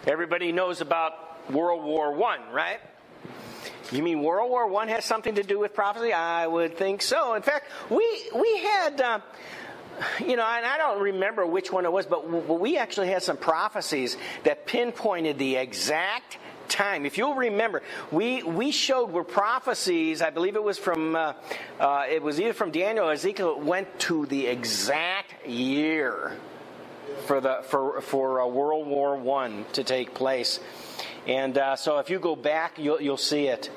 Everybody knows about World War I, right? You mean World War I has something to do with prophecy? I would think so. In fact, we had, and I don't remember which one it was, but we actually had some prophecies that pinpointed the exact time. If you'll remember, we showed where prophecies, I believe it was from, it was either from Daniel or Ezekiel, went to the exact year for World War I to take place. And so if you go back, you'll see it.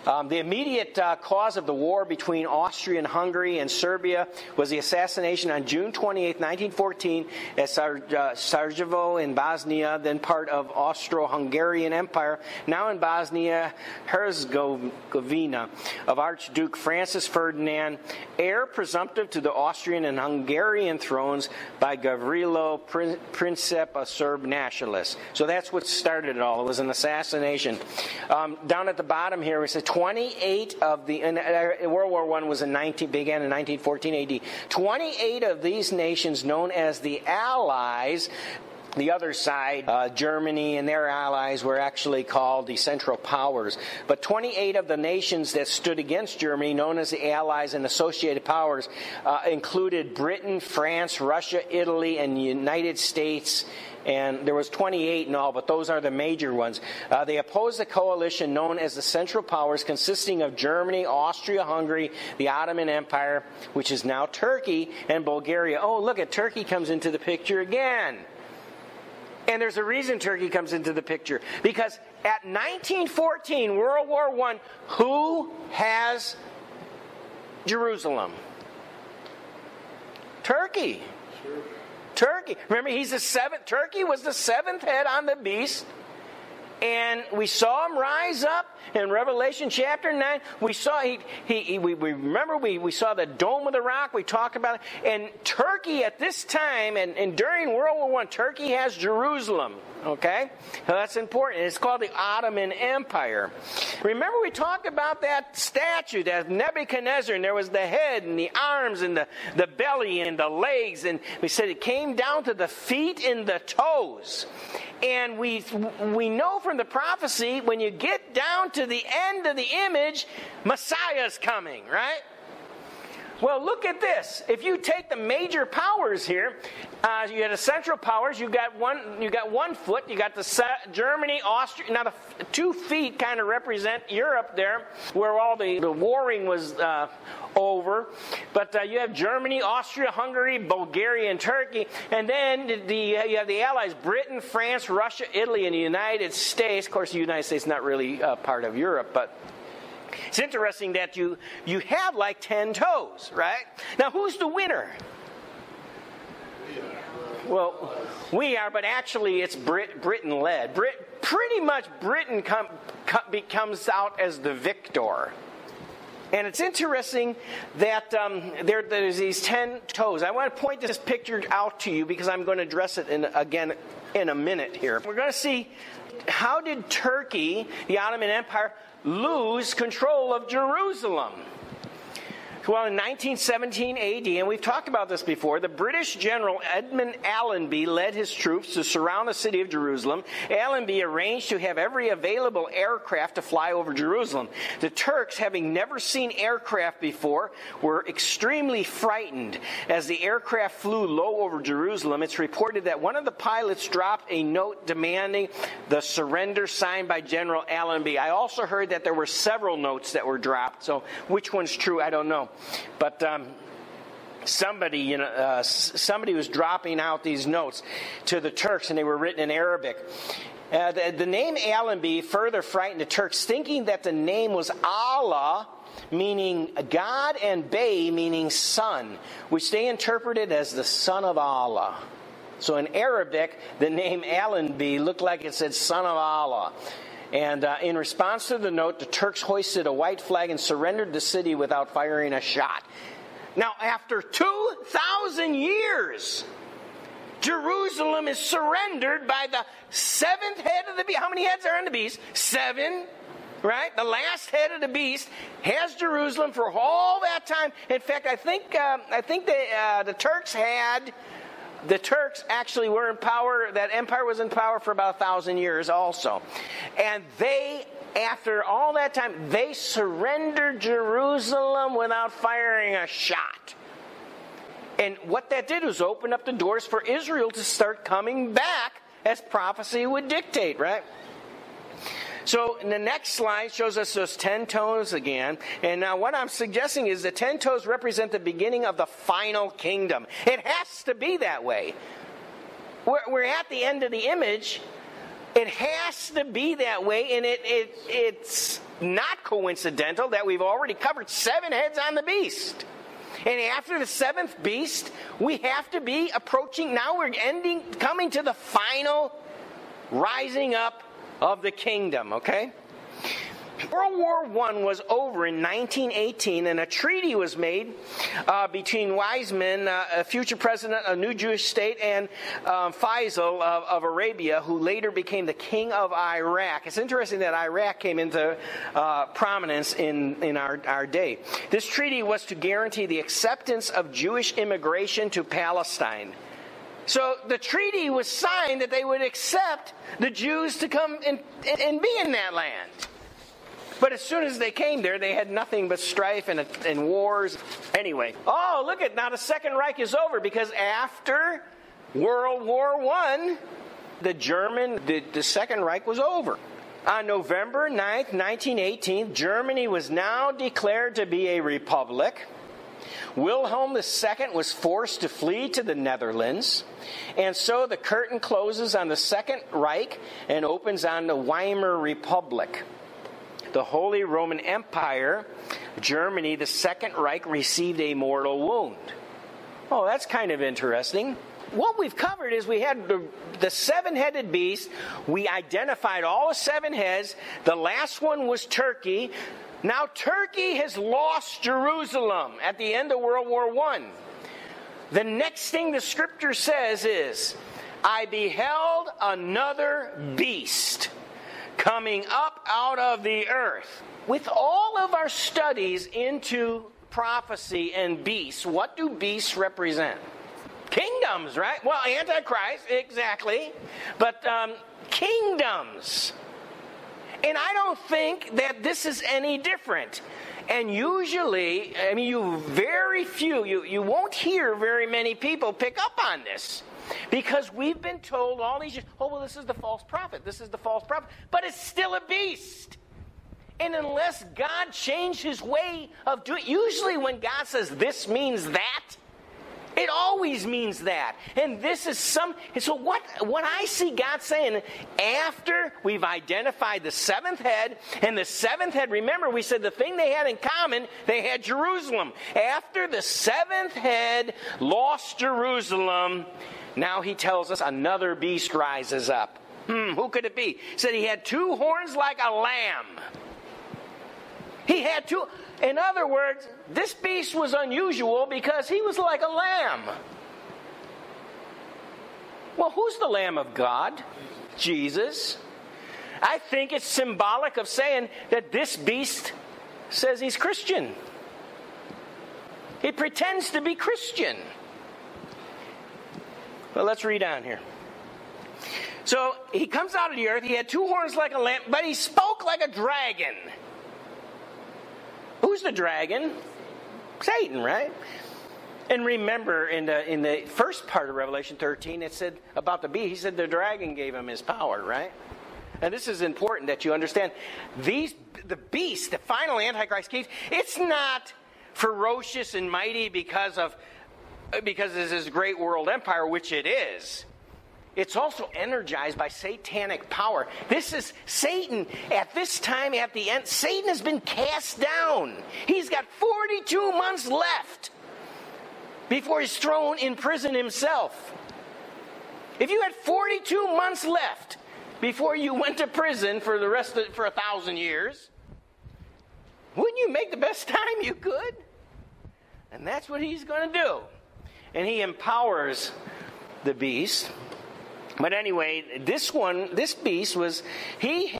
The immediate cause of the war between Austria-Hungary and Serbia was the assassination on June 28, 1914 at Sarajevo in Bosnia, then part of Austro-Hungarian Empire, now in Bosnia-Herzegovina, of Archduke Francis Ferdinand, heir presumptive to the Austrian and Hungarian thrones by Gavrilo Princip, a Serb nationalist. So that's what started it all. It was an assassination. Down at the bottom here, we said 28 of the World War I began in 1914 AD. 28 of these nations, known as the Allies, the other side, Germany and their allies, were actually called the Central Powers. But 28 of the nations that stood against Germany, known as the Allies and Associated Powers, included Britain, France, Russia, Italy, and the United States. And there was 28 in all, but those are the major ones. They opposed the coalition known as the Central Powers, consisting of Germany, Austria-Hungary, the Ottoman Empire, which is now Turkey, and Bulgaria. Oh, look, Turkey comes into the picture again. And there's a reason Turkey comes into the picture. Because at 1914, World War I, who has Jerusalem? Turkey. Sure. Turkey. Remember, he's the seventh. Turkey was the seventh head on the beast. And we saw him rise up in Revelation chapter 9. We saw we saw the Dome of the Rock. We talked about it. And Turkey at this time, and during World War I, Turkey has Jerusalem. Okay? Now that's important. It's called the Ottoman Empire. Remember we talked about that statue, that Nebuchadnezzar, and there was the head and the arms and the belly and the legs. And we said it came down to the feet and the toes. And we know from the prophecy, when you get down to the end of the image, Messiah's coming, right? Well, look at this. If you take the major powers here, you got the Central Powers. You got one foot. You got the Germany, Austria. Now the 2 feet kind of represent Europe there, where all the warring was over. But you have Germany, Austria, Hungary, Bulgaria, and Turkey. And then you have the Allies: Britain, France, Russia, Italy, and the United States. Of course, the United States is not really part of Europe, but it's interesting that you have like 10 toes, right? Now, who's the winner? Well, we are, but actually it's Britain-led. Pretty much Britain comes out as the victor. And it's interesting that there's these 10 toes. I want to point this picture out to you because I'm going to address it again in a minute here. We're going to see, how did Turkey, the Ottoman Empire, lose control of Jerusalem? Well, in 1917 AD, and we've talked about this before, the British general Edmund Allenby led his troops to surround the city of Jerusalem. Allenby arranged to have every available aircraft to fly over Jerusalem. The Turks, having never seen aircraft before, were extremely frightened. As the aircraft flew low over Jerusalem, it's reported that one of the pilots dropped a note demanding the surrender signed by General Allenby. I also heard that there were several notes that were dropped, so which one's true, I don't know. But somebody was dropping out these notes to the Turks, and they were written in Arabic. The name Allenby further frightened the Turks, thinking that the name was Allah, meaning God, and Bey, meaning son, which they interpreted as the son of Allah. So in Arabic, the name Allenby looked like it said son of Allah. And in response to the note, the Turks hoisted a white flag and surrendered the city without firing a shot. Now, after 2,000 years, Jerusalem is surrendered by the seventh head of the beast. How many heads are on the beast? 7, right? The last head of the beast has Jerusalem for all that time. In fact, I think the Turks had the Turks actually were in power. That empire was in power for about 1,000 years also. And they, after all that time, they surrendered Jerusalem without firing a shot. And what that did was open up the doors for Israel to start coming back as prophecy would dictate, right? So the next slide shows us those 10 toes again. And now what I'm suggesting is the 10 toes represent the beginning of the final kingdom. It has to be that way. We're at the end of the image. It has to be that way. And it's not coincidental that we've already covered 7 heads on the beast. And after the 7th beast, we have to be approaching, now we're coming to the final rising up of the kingdom, okay? World War I was over in 1918, and a treaty was made between Weizmann, a future president of a new Jewish state, and Faisal of Arabia, who later became the king of Iraq. It's interesting that Iraq came into prominence in our day. This treaty was to guarantee the acceptance of Jewish immigration to Palestine. So the treaty was signed that they would accept the Jews to come and be in that land. But as soon as they came there, they had nothing but strife and wars. Anyway, look at now the Second Reich is over, because after World War I, the Second Reich was over. On November 9th, 1918, Germany was now declared to be a republic. Wilhelm II was forced to flee to the Netherlands, and so the curtain closes on the Second Reich and opens on the Weimar Republic. The Holy Roman Empire, Germany, the Second Reich, received a mortal wound. Oh, that's kind of interesting. What we've covered is we had the 7-headed beast. We identified all the 7 heads. The last one was Turkey. Now Turkey has lost Jerusalem at the end of World War I. The next thing the scripture says is, I beheld another beast coming up out of the earth. With all of our studies into prophecy and beasts, what do beasts represent? Kingdoms, right? Well, Antichrist, exactly. But kingdoms. And I don't think that this is any different. And usually, I mean, you won't hear very many people pick up on this. Because we've been told all these years, oh, well, this is the false prophet. This is the false prophet. But it's still a beast. And unless God changed his way of doing it, usually when God says this means that, it always means that. And this is so what I see God saying, after we've identified the 7th head, and the 7th head, remember we said the thing they had in common, they had Jerusalem. After the 7th head lost Jerusalem, now he tells us another beast rises up. Who could it be? He said he had 2 horns like a lamb. He had 2. In other words, this beast was unusual because he was like a lamb. Well, who's the Lamb of God? Jesus. I think it's symbolic of saying that this beast says he's Christian. He pretends to be Christian. Well, let's read on here. So he comes out of the earth. He had 2 horns like a lamb, but he spoke like a dragon. Who's the dragon? Satan, right? And remember, in the first part of Revelation 13, it said about the beast, he said the dragon gave him his power, right? And this is important that you understand. The beast, the final Antichrist case, it's not ferocious and mighty because this is great world empire, which it is. It's also energized by satanic power. This is Satan at this time at the end. Satan has been cast down. He's got 42 months left before he's thrown in prison himself. If you had 42 months left before you went to prison for 1,000 years, wouldn't you make the best time you could? And that's what he's going to do. And he empowers the beast. But anyway, this beast was, he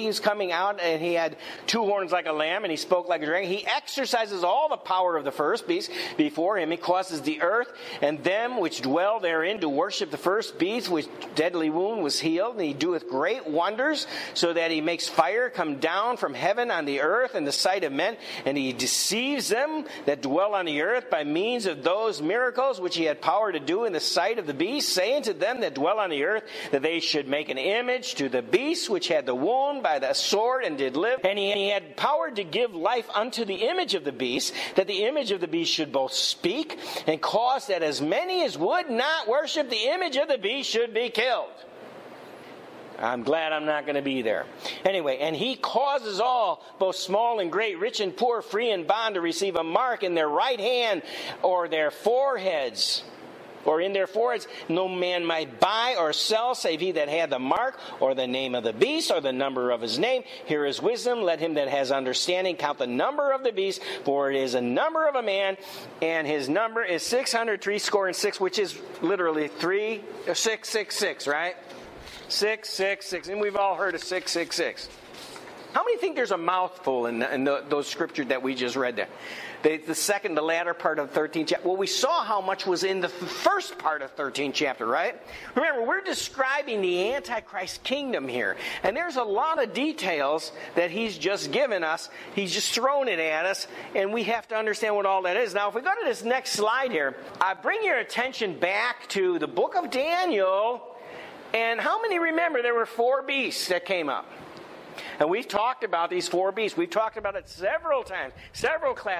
was coming out and he had 2 horns like a lamb and he spoke like a dragon. He exercises all the power of the first beast before him. He causes the earth and them which dwell therein to worship the first beast, which deadly wound was healed. And he doeth great wonders, so that he makes fire come down from heaven on the earth in the sight of men. And he deceives them that dwell on the earth by means of those miracles which he had power to do in the sight of the beast, saying to them that dwell on the earth that they should make an image to the beast which had the wound by the sword and did live. And he had power to give life unto the image of the beast, that the image of the beast should both speak, and cause that as many as would not worship the image of the beast should be killed. I'm glad I'm not going to be there. Anyway, and he causes all, both small and great, rich and poor, free and bond, to receive a mark in their right hand or their foreheads. Or in their foreheads, no man might buy or sell, save he that had the mark, or the name of the beast, or the number of his name. Here is wisdom. Let him that has understanding count the number of the beast, for it is a number of a man, and his number is 666, which is literally 666, right? 666, and we've all heard of 666. How many think there's a mouthful in those scriptures that we just read there? The latter part of the 13th chapter. Well, we saw how much was in the first part of 13th chapter, right? Remember, we're describing the Antichrist kingdom here. And there's a lot of details that he's just given us. He's just thrown it at us. And we have to understand what all that is. Now, if we go to this next slide here, I bring your attention back to the book of Daniel. And how many remember there were 4 beasts that came up? And we've talked about these 4 beasts. We've talked about it several times,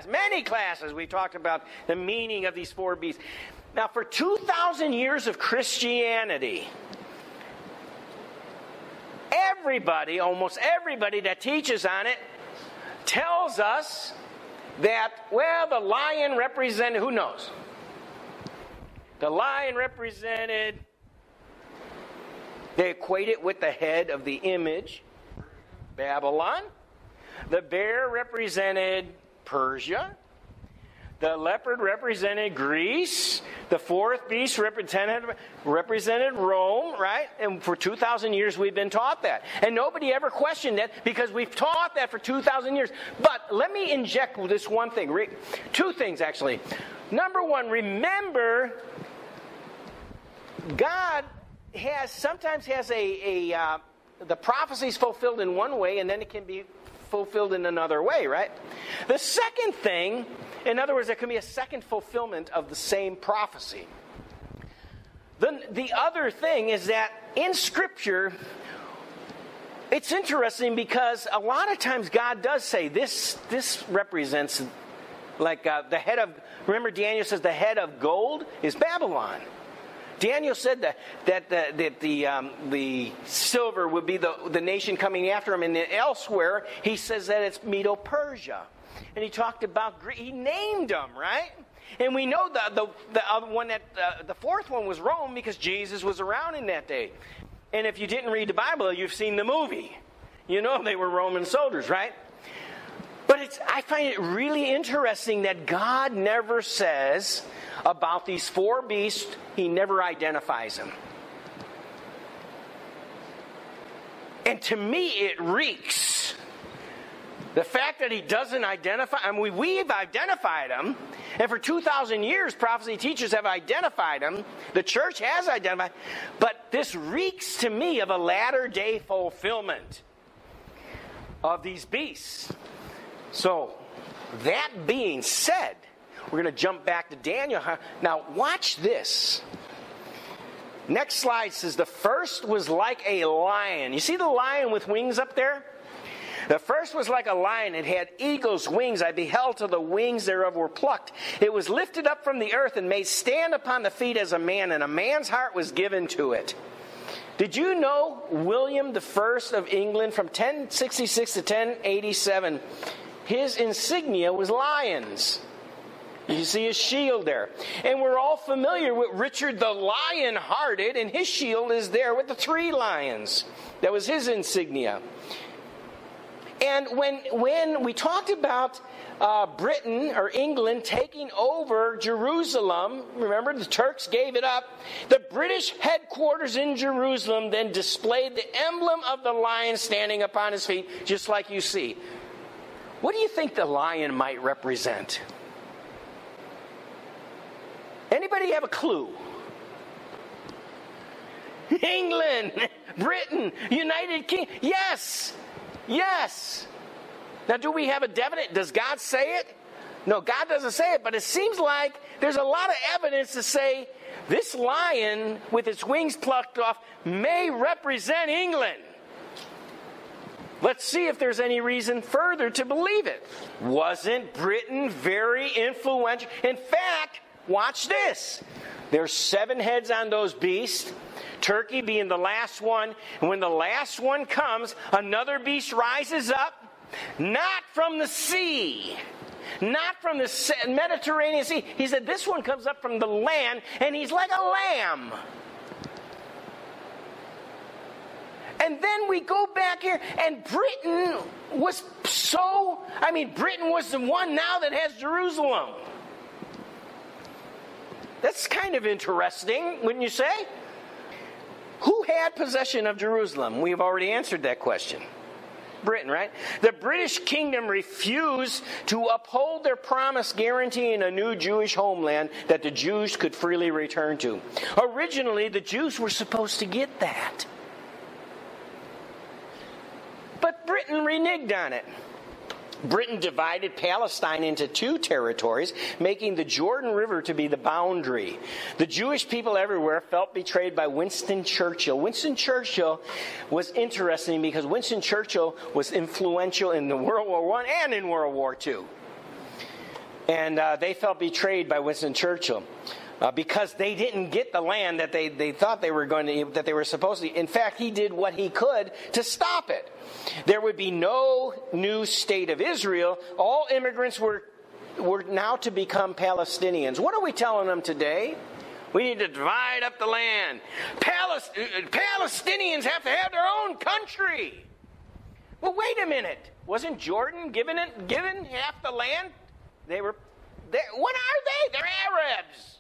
many classes. We've talked about the meaning of these 4 beasts. Now, for 2,000 years of Christianity, almost everybody that teaches on it, tells us that, well, the lion represented, who knows? The lion represented, they equate it with the head of the image, Babylon. The bear represented Persia. The leopard represented Greece. The 4th beast represented Rome, right? And for 2,000 years we've been taught that. And nobody ever questioned it because we've taught that for 2,000 years. But let me inject this one thing. 2 things, actually. Number 1, remember, God sometimes has the prophecy's fulfilled in one way, and then it can be fulfilled in another way, right? The second thing, in other words, there can be a second fulfillment of the same prophecy. The other thing is that in Scripture, it's interesting because a lot of times God does say this represents like the head of, remember Daniel says the head of gold is Babylon. Daniel said that the silver would be the nation coming after him. And then elsewhere, he says that it's Medo-Persia. And he talked about, he named them, right? And we know the other one, the 4th one was Rome because Jesus was around in that day. And if you didn't read the Bible, you've seen the movie. You know they were Roman soldiers, right? But I find it really interesting that God never says about these 4 beasts, he never identifies them. And to me, it reeks. The fact that he doesn't identify, we've identified them, and for 2,000 years, prophecy teachers have identified them. The church has identified, but this reeks to me of a latter-day fulfillment of these beasts. So, that being said, we're going to jump back to Daniel. Now, watch this. Next slide says, the first was like a lion. You see the lion with wings up there? The first was like a lion. It had eagle's wings. I beheld till the wings thereof were plucked. It was lifted up from the earth and made stand upon the feet as a man, and a man's heart was given to it. Did you know William I of England from 1066 to 1087, his insignia was lions? You see his shield there. And we're all familiar with Richard the Lion-Hearted, and his shield is there with the 3 lions. That was his insignia. And when we talked about Britain or England taking over Jerusalem, remember the Turks gave it up, the British headquarters in Jerusalem then displayed the emblem of the lion standing upon his feet, just like you see. What do you think the lion might represent? Anybody have a clue? England, Britain, United Kingdom. Yes. Yes. Now, do we have a definite? Does God say it? No, God doesn't say it, but it seems like there's a lot of evidence to say this lion with its wings plucked off may represent England. Let's see if there's any reason further to believe it. Wasn't Britain very influential? In fact, watch this. There's 7 heads on those beasts. Turkey being the last one. And when the last one comes, another beast rises up, not from the sea, not from the Mediterranean Sea. He said this one comes up from the land, and he's like a lamb. And then we go back here, and Britain was Britain was the one now that has Jerusalem. That's kind of interesting, wouldn't you say? Who had possession of Jerusalem? We've already answered that question. Britain, right? The British kingdom refused to uphold their promise guaranteeing a new Jewish homeland that the Jews could freely return to. Originally, the Jews were supposed to get that. But Britain reneged on it. Britain divided Palestine into 2 territories, making the Jordan River to be the boundary. The Jewish people everywhere felt betrayed by Winston Churchill. Winston Churchill was interesting because Winston Churchill was influential in the World War I and in World War II. And they felt betrayed by Winston Churchill. Because they didn't get the land that they thought they were going to, that they were supposed to. In fact, he did what he could to stop it. There would be no new state of Israel. All immigrants were now to become Palestinians. What are we telling them today? We need to divide up the land. Palestinians have to have their own country. Well, wait a minute. Wasn't Jordan given half the land? What are they? They're Arabs.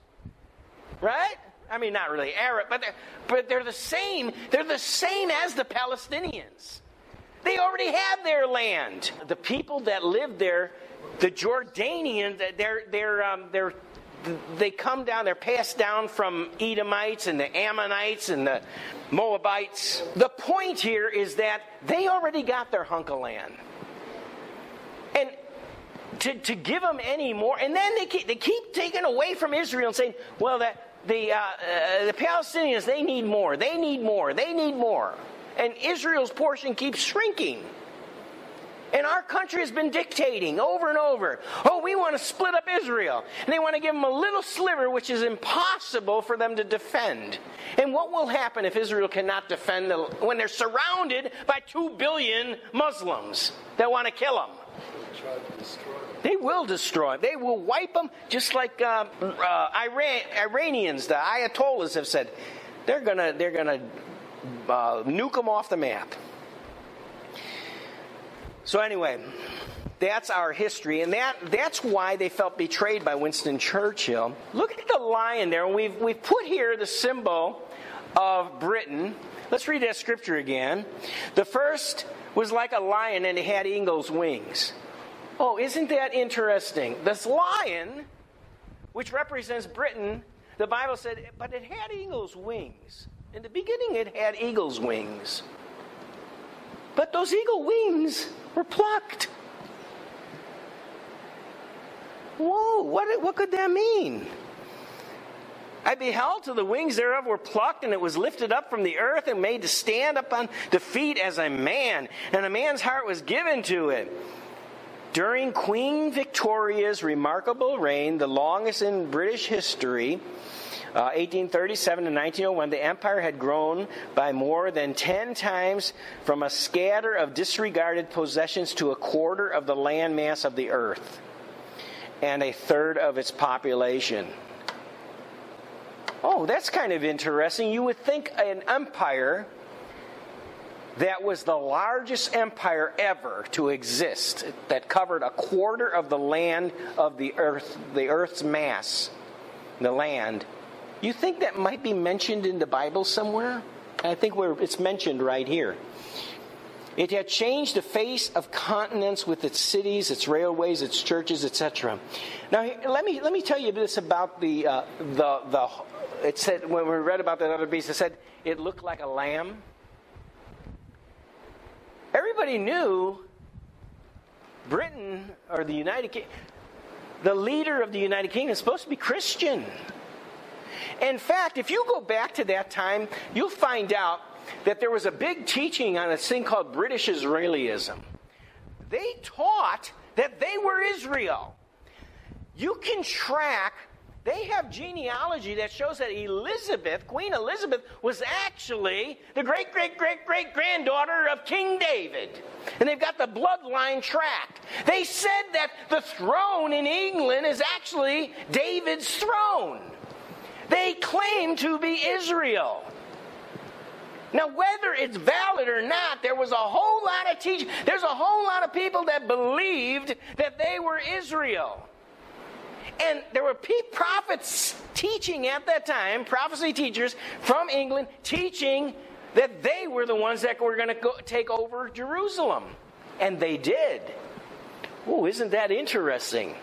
Right? I mean, not really Arab, but they're the same. They're the same as the Palestinians. They already have their land. The people that live there, the Jordanians, they come down. They're passed down from Edomites and the Ammonites and the Moabites. The point here is that they already got their hunk of land, and to give them any more, and then they keep taking away from Israel and saying, well, the Palestinians, they need more. They need more. They need more. And Israel's portion keeps shrinking. And our country has been dictating over and over. Oh, we want to split up Israel. And they want to give them a little sliver, which is impossible for them to defend. And what will happen if Israel cannot defend when they're surrounded by 2 billion Muslims that want to kill them? They will destroy them. They will wipe them, just like Iranians, the Ayatollahs have said. They're gonna nuke them off the map. So anyway, that's our history, and that's why they felt betrayed by Winston Churchill. Look at the lion there. We've put here the symbol of Britain. Let's read that scripture again. The first was like a lion, and it had eagle's wings. Oh, isn't that interesting? This lion, which represents Britain, the Bible said, but it had eagle's wings. In the beginning, it had eagle's wings. But those eagle wings were plucked. Whoa, what could that mean? I beheld till the wings thereof were plucked, and it was lifted up from the earth and made to stand upon the feet as a man, and a man's heart was given to it. During Queen Victoria's remarkable reign, the longest in British history, 1837 to 1901, the empire had grown by more than 10 times, from a scatter of disregarded possessions to a quarter of the land mass of the earth and a third of its population. Oh, that's kind of interesting. You would think an empire that was the largest empire ever to exist, that covered a quarter of the land of the earth's mass, the land. You think that might be mentioned in the Bible somewhere? I think it's mentioned right here. It had changed the face of continents with its cities, its railways, its churches, etc. Now, let me tell you this about the. It said when we read about that other beast, it said it looked like a lamb. Everybody knew Britain or the United Kingdom, the leader of the United Kingdom is supposed to be Christian. In fact, if you go back to that time, you'll find out that there was a big teaching on this thing called British Israelism. They taught that they were Israel. You can track, they have genealogy that shows that Elizabeth, Queen Elizabeth, was actually the great-great-great-great-granddaughter of King David. And they've got the bloodline tracked. They said that the throne in England is actually David's throne. They claim to be Israel. Now, whether it's valid or not, there was a whole lot of teaching. There's a whole lot of people that believed that they were Israel. And there were prophets teaching at that time, prophecy teachers from England, teaching that they were the ones that were going to take over Jerusalem. And they did. Oh, isn't that interesting?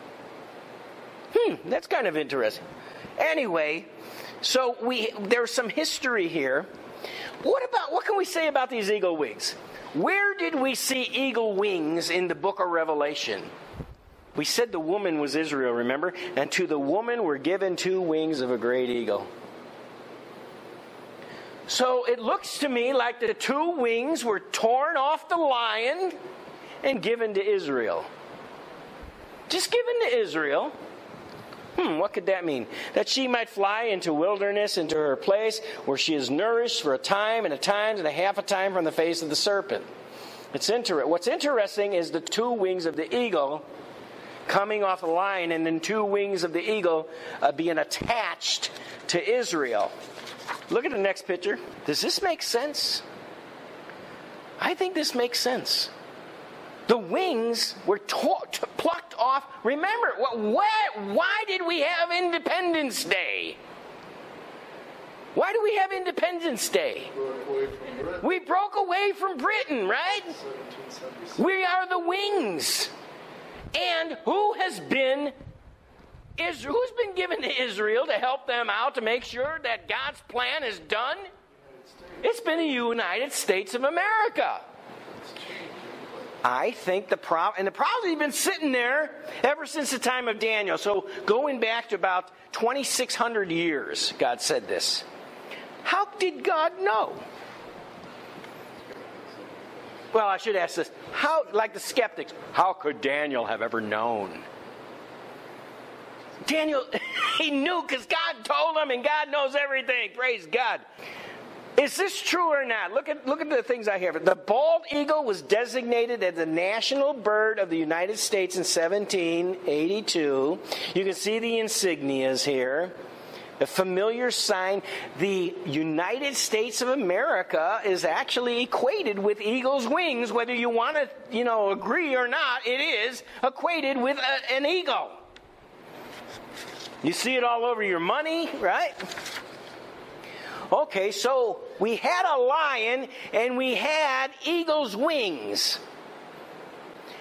That's kind of interesting. Anyway, so there's some history here. What can we say about these eagle wings? Where did we see eagle wings in the book of Revelation? We said the woman was Israel, remember? And to the woman were given 2 wings of a great eagle. So it looks to me like the 2 wings were torn off the lion and given to Israel. Just given to Israel. What could that mean? That she might fly into wilderness, into her place, where she is nourished for a time and a half a time from the face of the serpent. What's interesting is the 2 wings of the eagle coming off the lion, and then 2 wings of the eagle being attached to Israel. Look at the next picture. Does this make sense? I think this makes sense. The wings were plucked off. Remember, why did we have Independence Day? Why do we have Independence Day? We broke away from Britain, right? We are the wings. And who's been given to Israel to help them out, to make sure that God's plan is done? It's been the United States of America. I think the prophecy has been sitting there ever since the time of Daniel. So going back to about 2,600 years, God said this. How did God know? Well, I should ask this. How, like the skeptics, how could Daniel have ever known? Daniel, he knew because God told him, and God knows everything. Praise God. Is this true or not? Look at the things I have. The bald eagle was designated as the national bird of the United States in 1782. You can see the insignias here. A familiar sign. The United States of America is actually equated with eagle's wings. Whether you want to, agree or not, it is equated with an eagle. You see it all over your money, right? Okay, so we had a lion and we had eagle's wings.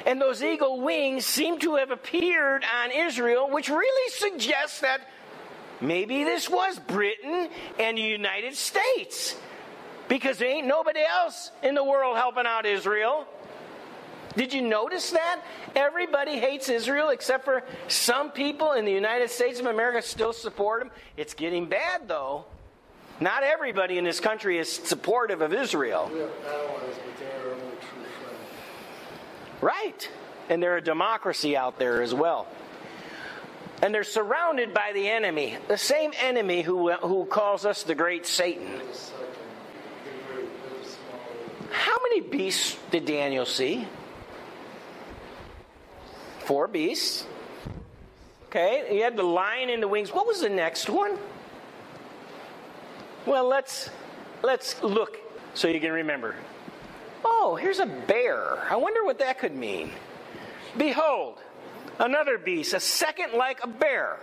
And those eagle wings seem to have appeared on Israel, which really suggests that maybe this was Britain and the United States. Because there ain't nobody else in the world helping out Israel. Did you notice that? Everybody hates Israel except for some people in the United States of America still support them. It's getting bad, though. Not everybody in this country is supportive of Israel. We have allies, but they're only true friends. Right. And they're a democracy out there as well. And they're surrounded by the enemy. The same enemy who calls us the great Satan. How many beasts did Daniel see? 4 beasts. Okay, he had the lion in the wings. What was the next one? Well, let's look so you can remember. Oh, here's a bear. I wonder what that could mean. Behold, another beast, a second like a bear.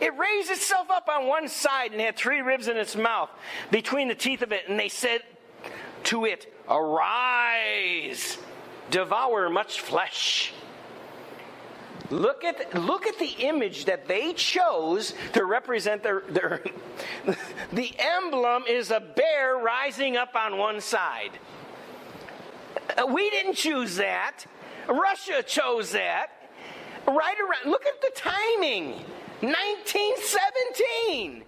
It raised itself up on one side and had 3 ribs in its mouth between the teeth of it. And they said to it, Arise, devour much flesh. Look at the image that they chose to represent their the emblem is a bear rising up on one side. We didn't choose that. Russia chose that. Right around, look at the timing. 1917.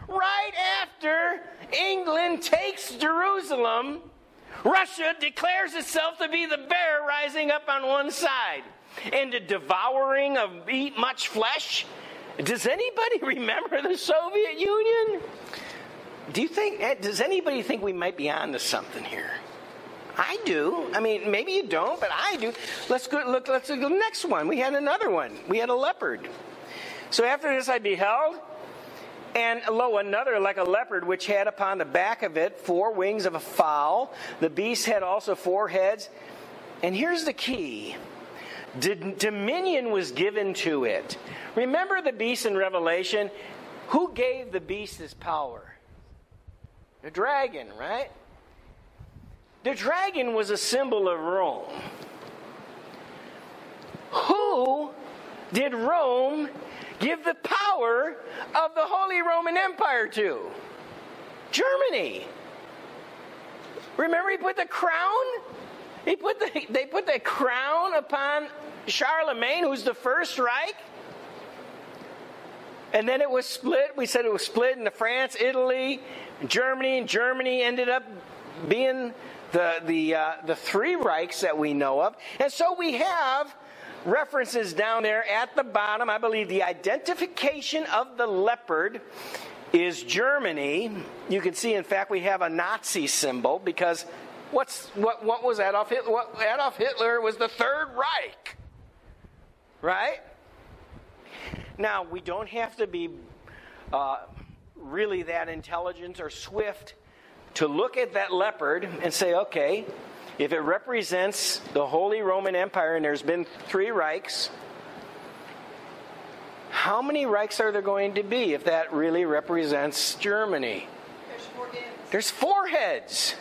Right after England takes Jerusalem, Russia declares itself to be the bear rising up on one side. And the devouring of eat much flesh. Does anybody remember the Soviet Union? Does anybody think we might be on to something here? I do. I mean, maybe you don't, but I do. Let's go to the next one. We had another one. We had a leopard. So after this I beheld, and lo, another like a leopard, which had upon the back of it 4 wings of a fowl. The beast had also 4 heads. And here's the key. Dominion was given to it. Remember the beast in Revelation? Who gave the beast his power? The dragon, right? The dragon was a symbol of Rome. Who did Rome give the power of the Holy Roman Empire to? Germany. Remember he put the crown? They put the crown upon Charlemagne, who's the First Reich. And then it was split. We said it was split into France, Italy, Germany. And Germany ended up being the 3 Reichs that we know of. And so we have references down there at the bottom. I believe the identification of the leopard is Germany. You can see, in fact, we have a Nazi symbol because what was Adolf Hitler? Adolf Hitler was the Third Reich, right? Now, we don't have to be really that intelligent or swift to look at that leopard and say, okay, if it represents the Holy Roman Empire and there's been 3 Reichs, how many Reichs are there going to be if that really represents Germany? There's 4 heads. There's 4 heads.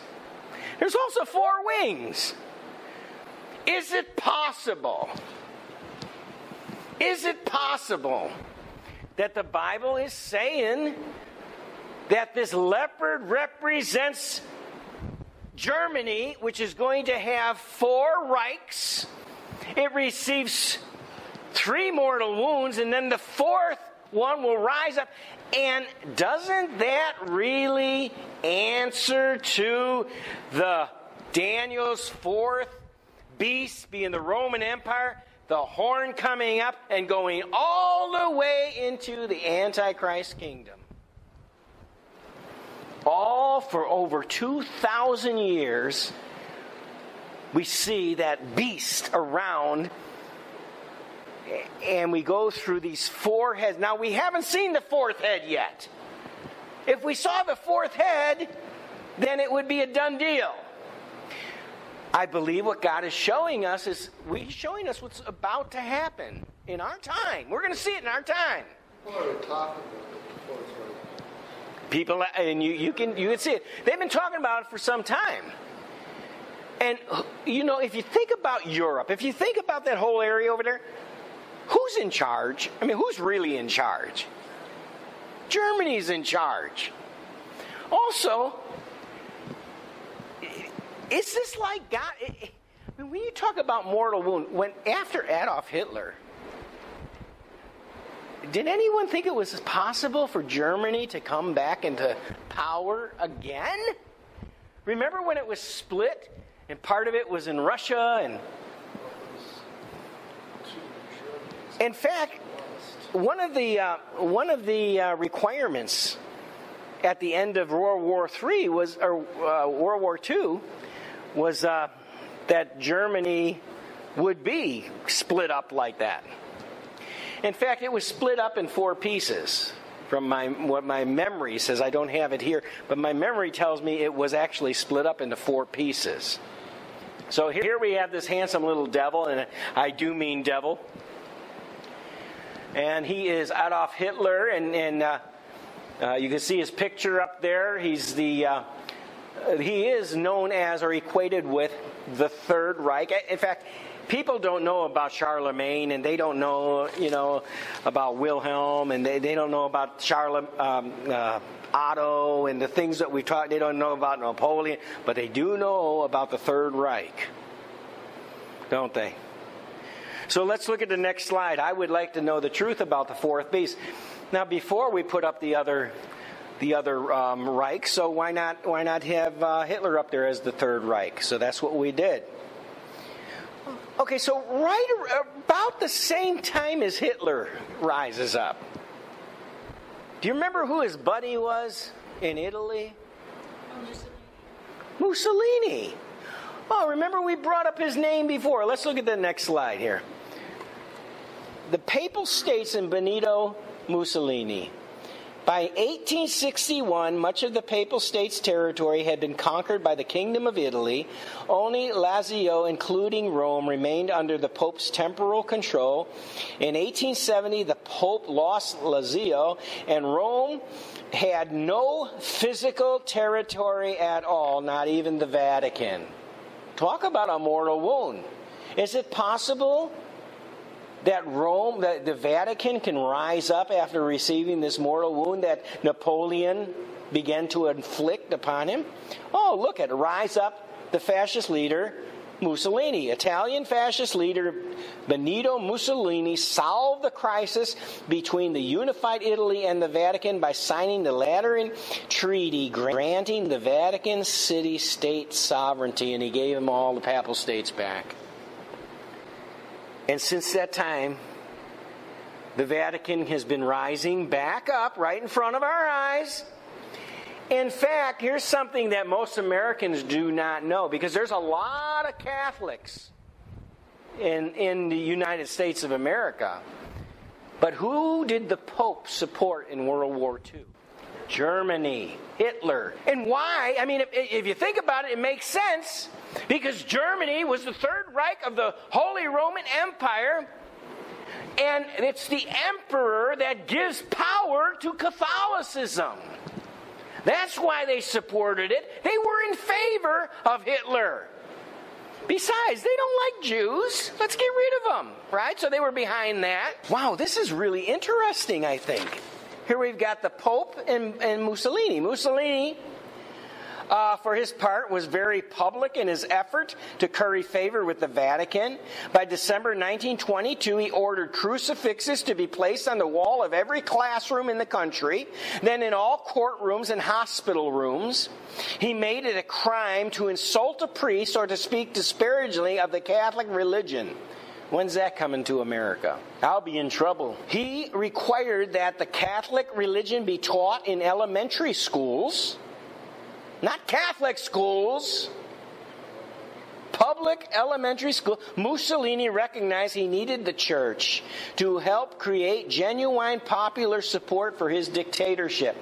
There's also 4 wings. Is it possible? Is it possible that the Bible is saying that this leopard represents Germany, which is going to have 4 Reichs? It receives 3 mortal wounds, and then the 4th one will rise up. And doesn't that really answer to the Daniel's 4th beast being the Roman Empire, the horn coming up and going all the way into the Antichrist kingdom? All for over 2,000 years, we see that beast around, and we go through these 4 heads. Now, we haven't seen the 4th head yet. If we saw the 4th head, then it would be a done deal. I believe what God is showing us is He's showing us what's about to happen in our time. We're going to see it in our time. What are we talking about? The 4th Reich? People, and you can see it. They've been talking about it for some time. And, you know, if you think about Europe, if you think about that whole area over there, who's in charge? I mean, who's really in charge? Germany's in charge. Also, is this like God? I mean, when you talk about mortal wound, when after Adolf Hitler, did anyone think it was possible for Germany to come back into power again? Remember when it was split and part of it was in Russia? And in fact, one of the requirements at the end of World War III was, or World War II, was that Germany would be split up like that. In fact, it was split up in 4 pieces. From what my memory says, I don't have it here, but my memory tells me it was actually split up into 4 pieces. So here we have this handsome little devil, and I do mean devil. And he is Adolf Hitler, and you can see his picture up there. He is known as or equated with the Third Reich. In fact, people don't know about Charlemagne, and they don't know, about Wilhelm, and they don't know about Otto and the things that we taught. They don't know about Napoleon, but they do know about the Third Reich, don't they? So let's look at the next slide. I would like to know the truth about the fourth beast. Now, before we put up the other Reich, so why not have Hitler up there as the Third Reich? So that's what we did. Okay, so right about the same time as Hitler rises up, do you remember who his buddy was in Italy? Mussolini. Oh, remember we brought up his name before. Let's look at the next slide here. The Papal States and Benito Mussolini. By 1861, much of the Papal States territory had been conquered by the Kingdom of Italy. Only Lazio, including Rome, remained under the Pope's temporal control. In 1870, the Pope lost Lazio, and Rome had no physical territory at all, not even the Vatican. Talk about a mortal wound. Is it possible that Rome, that the Vatican can rise up after receiving this mortal wound that Napoleon began to inflict upon him? Oh, look at it. Rise up the fascist leader, Mussolini. Italian fascist leader Benito Mussolini solved the crisis between the unified Italy and the Vatican by signing the Lateran Treaty, granting the Vatican city-state sovereignty, and he gave them all the Papal States back. And since that time, the Vatican has been rising back up right in front of our eyes. In fact, here's something that most Americans do not know, because there's a lot of Catholics in the United States of America. But who did the Pope support in World War II? Germany, Hitler. And why? I mean, if you think about it, it makes sense. Because Germany was the Third Reich of the Holy Roman Empire, and it's the emperor that gives power to Catholicism. That's why they supported it. They were in favor of Hitler. Besides, they don't like Jews. Let's get rid of them, right? So they were behind that. Wow, this is really interesting, I think. Here we've got the Pope and Mussolini. Mussolini, for his part, was very public in his effort to curry favor with the Vatican. By December 1922, he ordered crucifixes to be placed on the wall of every classroom in the country, then in all courtrooms and hospital rooms. He made it a crime to insult a priest or to speak disparagingly of the Catholic religion. When's that coming to America? I'll be in trouble. He required that the Catholic religion be taught in elementary schools. Not Catholic schools. Public elementary school. Mussolini recognized he needed the church to help create genuine popular support for his dictatorship.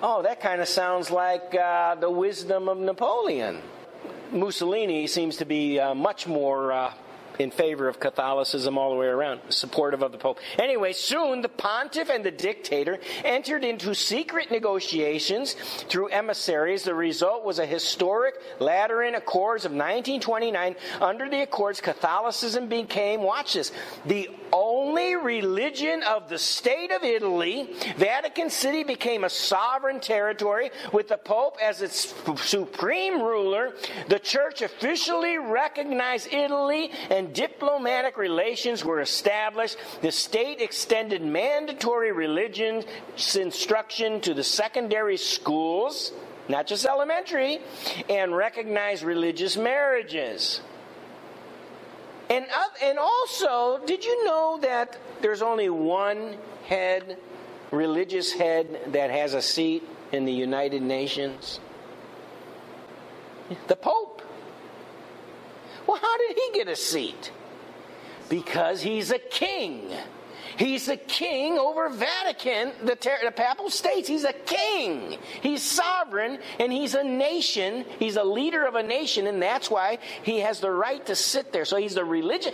Oh, that kind of sounds like the wisdom of Napoleon. Mussolini seems to be much more in favor of Catholicism all the way around, supportive of the Pope. Anyway, soon the pontiff and the dictator entered into secret negotiations through emissaries. The result was a historic Lateran Accords of 1929. Under the Accords, Catholicism became, watch this, the only religion of the state of Italy. Vatican City became a sovereign territory with the Pope as its supreme ruler. The Church officially recognized Italy and diplomatic relations were established. The state extended mandatory religion instruction to the secondary schools, not just elementary, and recognized religious marriages. And also, did you know that there's only one religious head that has a seat in the United Nations? The Pope. Well, how did he get a seat? Because he's a king. He's a king over Vatican, the Papal States. He's a king. He's sovereign, and he's a nation. He's a leader of a nation, and that's why he has the right to sit there. So he's a religious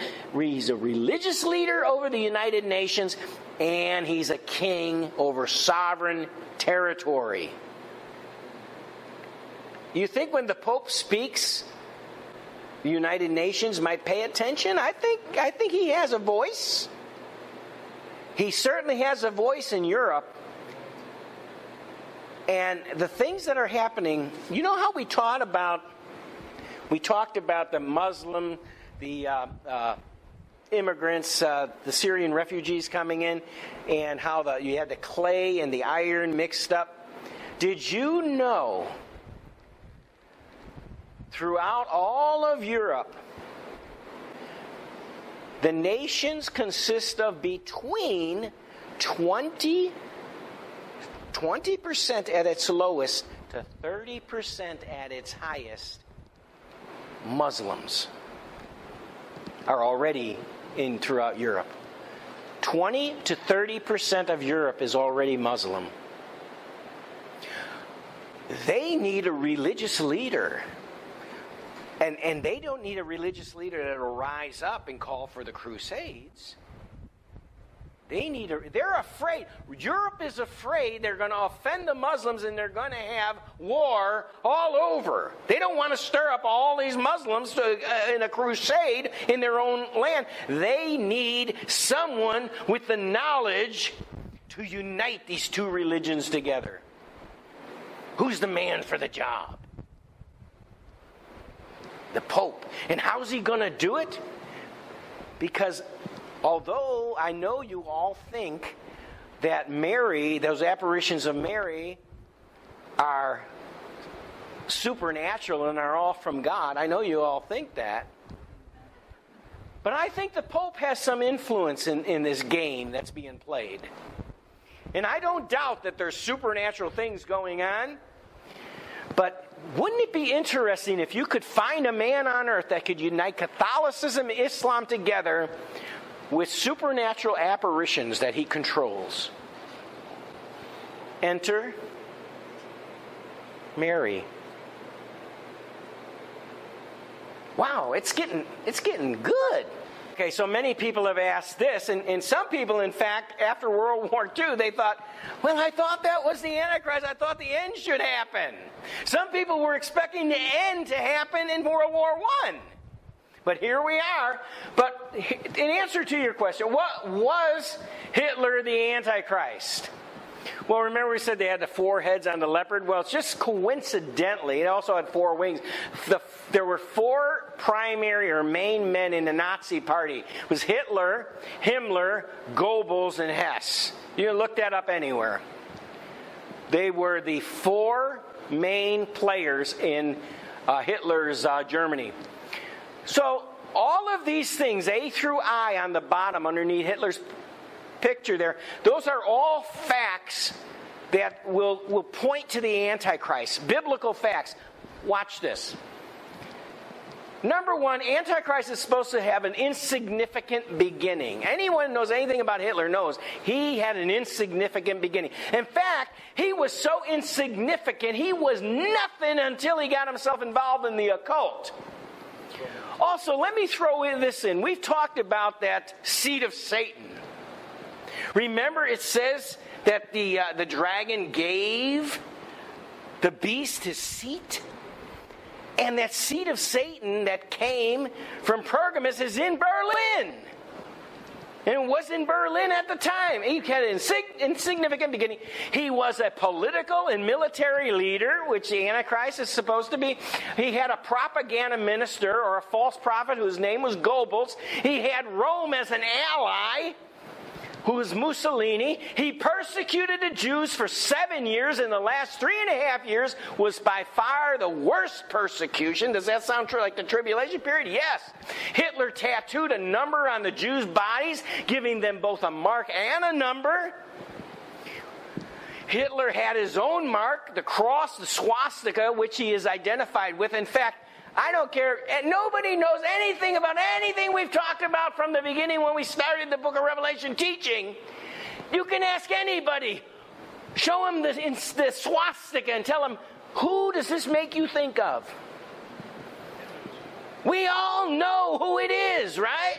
leader over the United Nations, and he's a king over sovereign territory. You think when the Pope speaks, the United Nations might pay attention? I think he has a voice. He certainly has a voice in Europe. And the things that are happening, you know how we talked about the Muslim, the immigrants, the Syrian refugees coming in, and how you had the clay and the iron mixed up. Did you know throughout all of Europe, the nations consist of between 20% at its lowest to 30% at its highest Muslims are already in throughout Europe. 20 to 30% of Europe is already Muslim. They need a religious leader. And they don't need a religious leader that will rise up and call for the Crusades. They're afraid. Europe is afraid they're going to offend the Muslims and they're going to have war all over. They don't want to stir up all these Muslims in a crusade in their own land. They need someone with the knowledge to unite these two religions together. Who's the man for the job? The Pope. And how's he going to do it? Because although I know you all think that Mary, those apparitions of Mary, are supernatural and are all from God, I know you all think that. But I think the Pope has some influence in this game that's being played. And I don't doubt that there's supernatural things going on. But wouldn't it be interesting if you could find a man on earth that could unite Catholicism and Islam together with supernatural apparitions that he controls? Enter Mary. Wow, it's getting good. Okay, so many people have asked this, and some people, in fact, after World War II, they thought, well, I thought that was the Antichrist. I thought the end should happen. Some people were expecting the end to happen in World War I. But here we are. But in answer to your question, what was Hitler the Antichrist? Well, remember we said they had the 4 heads on the leopard? Well, it's just coincidentally, it also had 4 wings. There were 4 primary or main men in the Nazi party. It was Hitler, Himmler, Goebbels, and Hess. You can look that up anywhere. They were the 4 main players in Hitler's Germany. So all of these things, A through I on the bottom underneath Hitler's picture there, those are all facts that will point to the Antichrist. Biblical facts. Watch this. Number 1, Antichrist is supposed to have an insignificant beginning. Anyone who knows anything about Hitler knows he had an insignificant beginning. In fact, he was so insignificant, he was nothing until he got himself involved in the occult. Also, let me throw this in. We've talked about that seed of Satan. Remember, it says that the dragon gave the beast his seat? And that seed of Satan that came from Pergamus is in Berlin. And it was in Berlin at the time. He had an insignificant beginning. He was a political and military leader, which the Antichrist is supposed to be. He had a propaganda minister or a false prophet whose name was Goebbels. He had Rome as an ally, who was Mussolini. He persecuted the Jews for 7 years, and the last 3.5 years was by far the worst persecution. Does that sound true, like the tribulation period? Yes. Hitler tattooed a number on the Jews' bodies, giving them both a mark and a number. Hitler had his own mark, the cross, the swastika, which he is identified with. In fact, I don't care. And nobody knows anything about anything we've talked about from the beginning when we started the book of Revelation teaching. You can ask anybody. Show them the swastika and tell them, who does this make you think of? We all know who it is, right?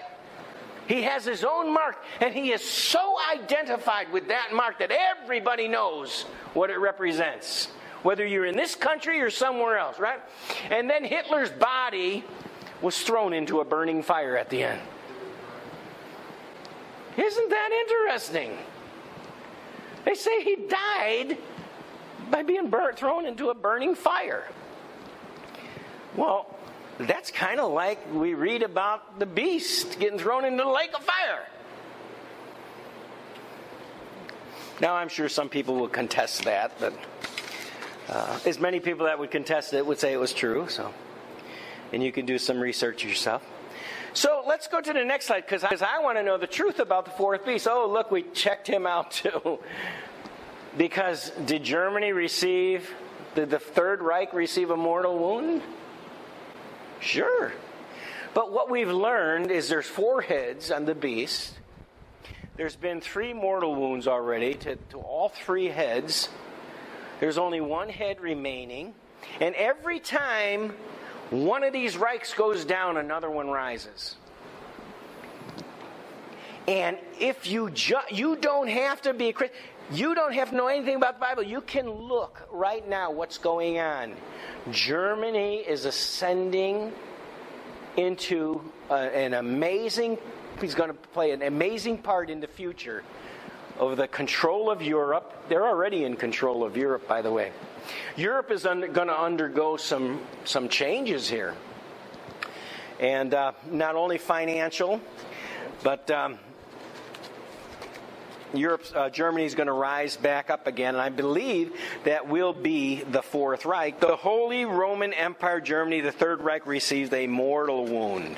He has his own mark, and he is so identified with that mark that everybody knows what it represents, whether you're in this country or somewhere else, right? And then Hitler's body was thrown into a burning fire at the end. Isn't that interesting? They say he died by being thrown into a burning fire. Well, that's kind of like we read about the beast getting thrown into the lake of fire. Now, I'm sure some people will contest that, but as many people that would contest it would say it was true. So, and you can do some research yourself. So let's go to the next slide, because I want to know the truth about the fourth beast. Oh, look, we checked him out too. Because did Germany did the Third Reich receive a mortal wound? Sure. But what we've learned is there's 4 heads on the beast. There's been 3 mortal wounds already to all 3 heads. There's only 1 head remaining. And every time one of these Reichs goes down, another one rises. And if you don't have to be a Christian, you don't have to know anything about the Bible. You can look right now what's going on. Germany is ascending into an amazing, he's going to play an amazing part in the future of the control of Europe. They're already in control of Europe, by the way. Europe is going to undergo some changes here. And not only financial, but Germany is going to rise back up again, and I believe that will be the Fourth Reich. The Holy Roman Empire, Germany, the Third Reich, receives a mortal wound.